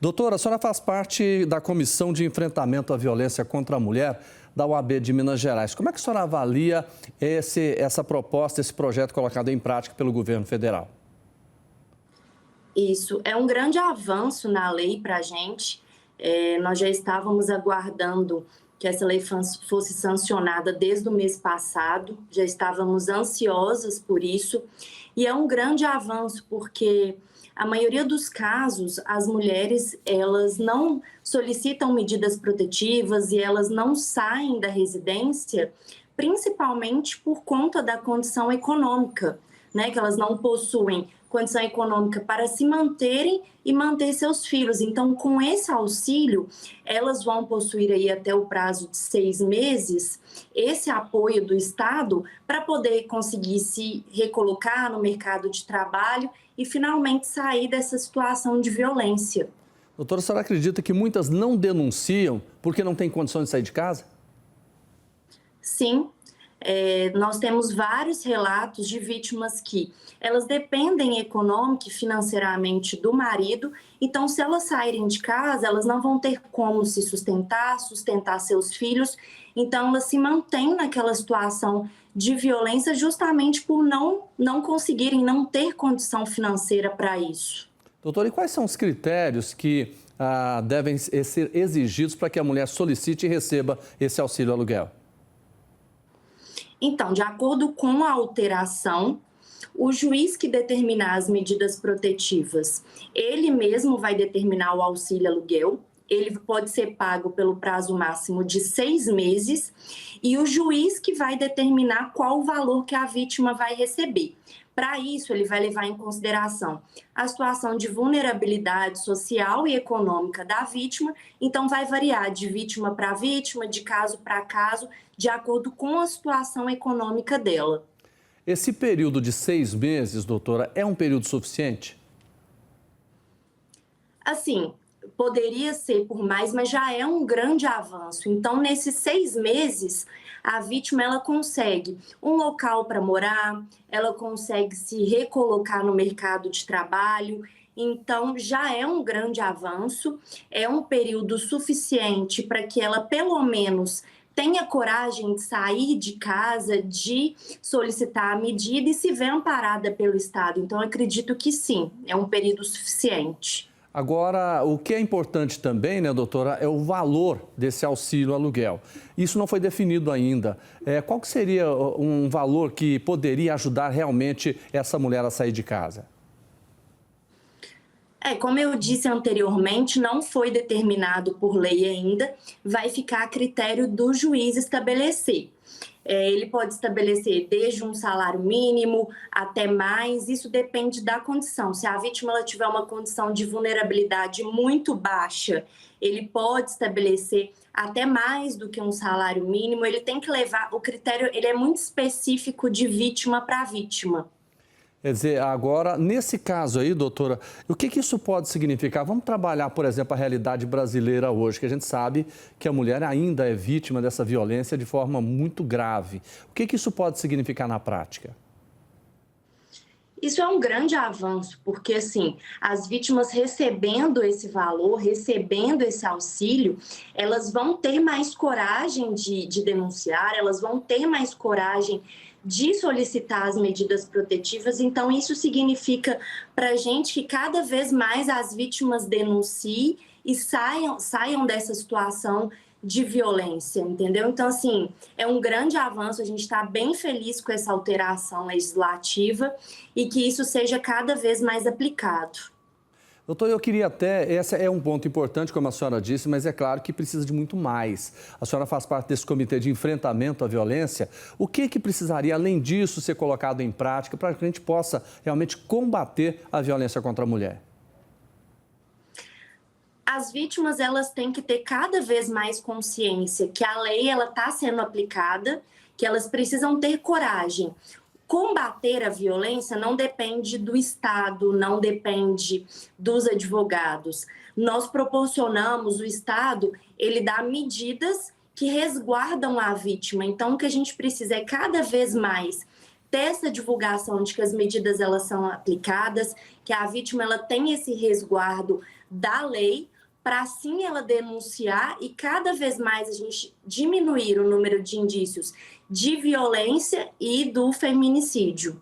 Doutora, a senhora faz parte da Comissão de Enfrentamento à Violência contra a Mulher da OAB de Minas Gerais. Como é que a senhora avalia essa proposta, esse projeto colocado em prática pelo governo federal? Isso é um grande avanço na lei para a gente. Nós já estávamos aguardando que essa lei fosse sancionada desde o mês passado, já estávamos ansiosas por isso, e é um grande avanço porque a maioria dos casos, as mulheres, elas não solicitam medidas protetivas e elas não saem da residência, principalmente por conta da condição econômica, né? Que elas não possuem condição econômica para se manterem e manter seus filhos. Então, com esse auxílio, elas vão possuir aí até o prazo de 6 meses esse apoio do Estado para poder conseguir se recolocar no mercado de trabalho e finalmente sair dessa situação de violência. Doutora, a senhora acredita que muitas não denunciam porque não têm condições de sair de casa? Sim. Nós temos vários relatos de vítimas que elas dependem econômica e financeiramente do marido, então se elas saírem de casa, elas não vão ter como se sustentar seus filhos, então elas se mantêm naquela situação de violência justamente por não conseguirem, não ter condição financeira para isso. Doutora, e quais são os critérios que devem ser exigidos para que a mulher solicite e receba esse auxílio aluguel? Então, de acordo com a alteração, o juiz que determinar as medidas protetivas, ele mesmo vai determinar o auxílio aluguel, ele pode ser pago pelo prazo máximo de 6 meses e o juiz que vai determinar qual o valor que a vítima vai receber. Para isso, ele vai levar em consideração a situação de vulnerabilidade social e econômica da vítima, então vai variar de vítima para vítima, de caso para caso, de acordo com a situação econômica dela. Esse período de 6 meses, doutora, é um período suficiente? Assim, poderia ser por mais, mas já é um grande avanço. Então, nesses 6 meses, a vítima ela consegue um local para morar, ela consegue se recolocar no mercado de trabalho. Então, já é um grande avanço, é um período suficiente para que ela, pelo menos, tenha coragem de sair de casa, de solicitar a medida e se ver amparada pelo Estado. Então, eu acredito que sim, é um período suficiente. Agora, o que é importante também, né, doutora, é o valor desse auxílio aluguel. Isso não foi definido ainda. Qual que seria um valor que poderia ajudar realmente essa mulher a sair de casa? Como eu disse anteriormente, não foi determinado por lei ainda, vai ficar a critério do juiz estabelecer. Ele pode estabelecer desde um salário mínimo até mais, isso depende da condição. Se a vítima ela tiver uma condição de vulnerabilidade muito baixa, ele pode estabelecer até mais do que um salário mínimo, ele tem que levar, o critério ele é muito específico de vítima para vítima. Quer dizer, agora, nesse caso aí, doutora, o que isso pode significar? Vamos trabalhar, por exemplo, a realidade brasileira hoje, que a gente sabe que a mulher ainda é vítima dessa violência de forma muito grave. O que isso pode significar na prática? Isso é um grande avanço, porque assim, as vítimas recebendo esse valor, recebendo esse auxílio, elas vão ter mais coragem de denunciar, elas vão ter mais coragem de solicitar as medidas protetivas. Então, isso significa para a gente que cada vez mais as vítimas denunciem e saiam dessa situação de violência, entendeu? Então, assim, é um grande avanço, a gente está bem feliz com essa alteração legislativa e que isso seja cada vez mais aplicado. Doutor, eu queria esse é um ponto importante, como a senhora disse, mas é claro que precisa de muito mais. A senhora faz parte desse comitê de enfrentamento à violência. O que precisaria, além disso, ser colocado em prática para que a gente possa realmente combater a violência contra a mulher? As vítimas elas têm que ter cada vez mais consciência que a lei ela está sendo aplicada, que elas precisam ter coragem. Combater a violência não depende do Estado, não depende dos advogados. Nós proporcionamos, o Estado, ele dá medidas que resguardam a vítima. Então, o que a gente precisa é cada vez mais ter essa divulgação de que as medidas elas são aplicadas, que a vítima ela tem esse resguardo da lei, para assim ela denunciar e cada vez mais a gente diminuir o número de indícios de violência e do feminicídio.